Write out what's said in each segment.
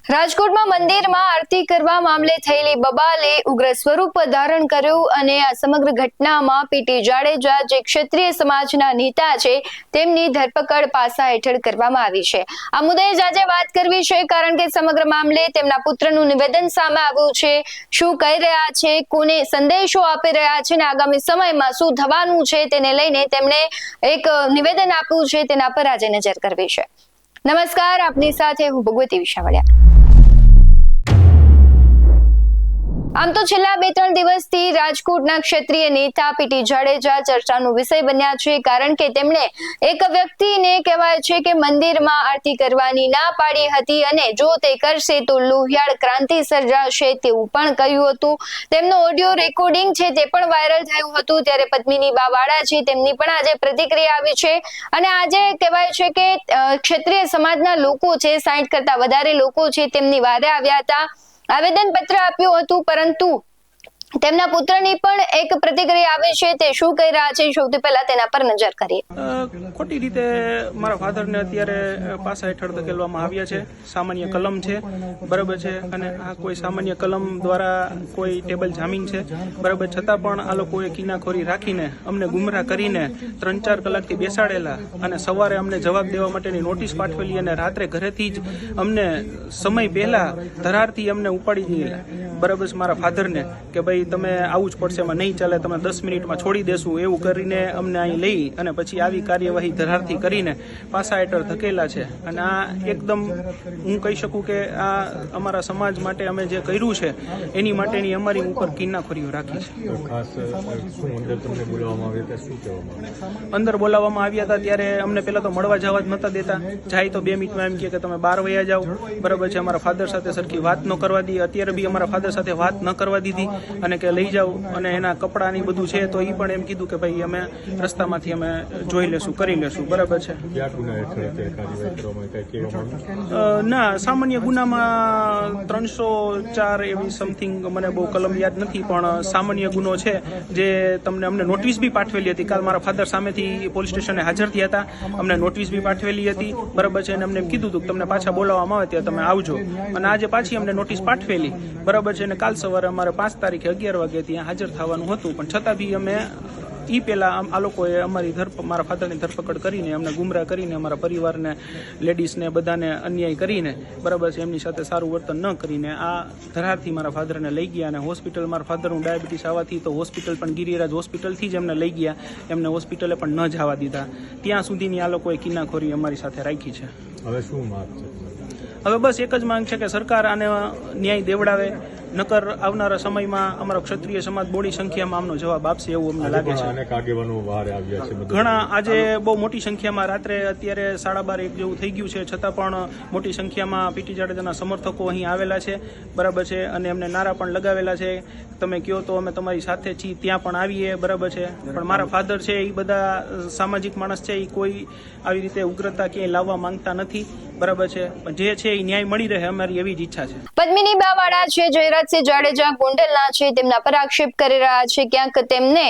રાજકોટમાં મંદિરમાં આરતી કરવા મામલે થયેલી બબાલે ઉગ્ર સ્વરૂપ ધારણ કર્યું અને આ સમગ્ર ઘટનામાં પીટી જાડેજા જે ક્ષત્રિય સમાજના નેતા છે તેમની ધરપકડ પાસા હેઠળ કરવામાં આવી છે। આ મુદ્દે જ આજે વાત કરવી છે કારણ કે સમગ્ર મામલે તેમના પુત્રનું નિવેદન સામે આવ્યું છે। શું કહી રહ્યા છે, કોને સંદેશો આપી રહ્યા છે અને આગામી સમયમાં શું થવાનું છે તેને લઈને તેમણે એક નિવેદન આપ્યું છે, તેના પર આજે નજર કરવી છે। નમસ્કાર, આપની સાથે હું ભગવતી વિશાવડિયા। આમ તો છેલ્લા 2-3 દિવસથી રાજકોટના ક્ષત્રિય નેતા પીટી જાડેજા ચર્ચાનો વિષય બન્યા છે કારણ કે તેમણે એક વ્યક્તિને કહેવાય છે કે મંદિરમાં આરતી કરવાની ના પાડી હતી અને જો તે કરશે તો લોહિયાળ ક્રાંતિ સર્જાશે તેવું પણ કહ્યું હતું। તેમનો ઓડિયો રેકોર્ડિંગ છે તે પણ વાયરલ થયું હતું। ત્યારે પદ્મિની બાવાડા છે તેમની પણ આજે પ્રતિક્રિયા આવી છે અને આજે કહેવાય છે કે ક્ષત્રિય સમાજના લોકો છે, 60 કરતા વધારે લોકો છે તેમની વારે આવ્યા હતા, આવેદન પત્ર આપ્યું હતું, પરંતુ તેમના પુત્રની પણ એક પ્રતિક્રિયા આવે છે। તે શું કહી રહ્યા છે સૌથી પહેલા તેના પર નજર કરીએ। ખોટી રીતે મારા ફાધરને અત્યારે પાસા હેઠળ ધકેલવામાં આવ્યા છે। સામાન્ય કલમ છે, બરાબર છે, અને આ કોઈ સામાન્ય કલમ દ્વારા કોઈ ટેબલ જામીન છે, બરાબર, છતાં પણ આ લોકોએ કિનાખોરી રાખીને અમને ગુમરાહ કરીને 3-4 કલાકથી બેસાડેલા અને સવારે અમને જવાબ દેવા માટેની નોટિસ પાઠવેલી અને રાત્રે ઘરેથી જ અમને સમય પહેલા ધરારથી અમને ઉપાડી ગયેલા, બરાબર છે, મારા ફાધરને કે ભાઈ તમે આવું જ પડશે, એમાં નહીં ચાલે, તમે 10 મિનિટમાં છોડી દેશું એવું કરીને અમને અહીં લઈ અને પછી આવી કાર્યવાહી ધરારથી કરીને પાસા હેઠળ ધકેલા છે। અને આ એકદમ હું કહી શકું કે આ અમારા સમાજ માટે અમે જે કર્યું છે એની માટેની અમારી ઉપર કિન્નાખોરીઓ રાખી છે। અંદર બોલાવવામાં આવ્યા હતા ત્યારે અમને પહેલા તો મળવા જવા જ નહોતા દેતા, જાય તો 2 મિનિટમાં એમ કે તમે બહાર વયા જાઓ, બરાબર છે, અમારા ફાધર સાથે સરખી વાત ન કરવા દી। અત્યારે બી અમારા ફાધર સાથે વાત ન કરવા દીધી અને કે લઈ જાઓ અને એના કપડાની બધું છે તો એ પણ એમ કીધું કે ભાઈ અમે રસ્તામાંથી અમે જોઈ લેશું, કરી લેશું, બરાબર છે। ના, સામાન્ય ગુનામાં 304 એવી સમથિંગ, મને બહુ કલમ યાદ નથી, પણ સામાન્ય ગુનો છે જે તમને અમને નોટિસ બી પાઠવેલી હતી। કાલ મારા ફાધર સામેથી પોલીસ સ્ટેશને હાજર થયા હતા, અમને નોટિસ બી પાઠવેલી હતી, બરાબર છે, અને અમને એમ કીધું હતું કે તમને પાછા બોલાવવામાં આવે ત્યારે તમે આવજો, અને આજે પાછી અમને નોટિસ પાઠવેલી, બરાબર છે, અને કાલ સવારે અમારે 5 તારીખે 11 વાગે ત્યાં હાજર થવાનું હતું, પણ છતાં બી અમે એ પહેલાં આ લોકોએ અમારી મારા ફાધરની ધરપકડ કરીને અમને ગુમરાહ કરીને અમારા પરિવારને, લેડીઝને બધાને અન્યાય કરીને, બરાબર છે, એમની સાથે સારું વર્તન ન કરીને આ ધરારથી મારા ફાધરને લઈ ગયા અને હોસ્પિટલ, મારા ફાધરનું ડાયાબિટીસ આવવાથી તો હોસ્પિટલ પણ ગિરિરાજ હોસ્પિટલથી જ એમને લઈ ગયા, એમને હોસ્પિટલે પણ ન જવા દીધા, ત્યાં સુધીની આ લોકોએ કિન્નાખોરી અમારી સાથે રાખી છે। હવે શું માંગ છે? હવે બસ એક જ માંગ છે કે સરકાર આને ન્યાય દેવડાવે, નકર આવનારા સમયમાં અમારો ક્ષત્રિય સમાજ બોડી સંખ્યામાં આમનો જવાબ આપશે એવું અમને લાગે છે। ઘણા આજે બહુ મોટી સંખ્યામાં રાત્રે અત્યારે 12:30 જેવું થઈ ગયું છે, છતાં પણ મોટી સંખ્યામાં પીટી જાડેજાના સમર્થકો અહીં આવેલા છે, બરાબર છે, અને એમને નારા પણ લગાવેલા છે, તમે કહો તો અમે તમારી સાથે છીએ, ત્યાં પણ આવીએ, બરાબર છે, પણ મારા ફાધર છે એ બધા સામાજિક માણસ છે, એ કોઈ આવી રીતે ઉગ્રતા ક્યાંય લાવવા માંગતા નથી, બરાબર છે, પણ જે છે એ ન્યાય મળી રહે અમારી એવી જ ઈચ્છા છે। પદ્મિની બાવાડા છે, જયરાજસિંહ જાડેજા ગોંડલના છે, તેમના પર આક્ષેપ કરી રહ્યા છે, ક્યાંક તેમને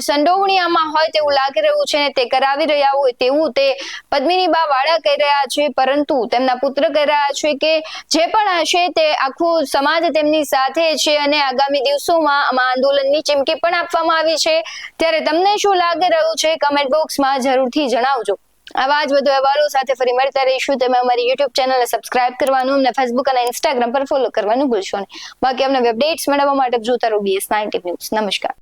સંડોવણી આમાં હોય તેવું લાગી રહ્યું છે ને તે કરાવી રહ્યા હોય તેવું તે પદ્મિની બાવાડા કહી રહ્યા છે, પરંતુ તેમના પુત્ર કહી રહ્યા છે કે જે પણ હશે તે આખું સમાજ તેમની સાથે છે અને આગામી દિવસોમાં આમાં આંદોલનની ચીમકી પણ આપવામાં આવી છે। ત્યારે તમને શું લાગી રહ્યું છે કમેન્ટ બોક્સમાં જરૂરથી જણાવજો। આવા જ વધુ અહેવાલો સાથે ફરી મળતા રહીશું। તમે અમારી YouTube ચેનલને સબસ્ક્રાઇબ કરવાનું, અમને Facebook અને Instagram પર ફોલો કરવાનું ભૂલશો નહીં। બાકી અમને અપડેટ્સ મેળવવા માટે જોતા રહો BS19 ન્યૂઝ। નમસ્કાર।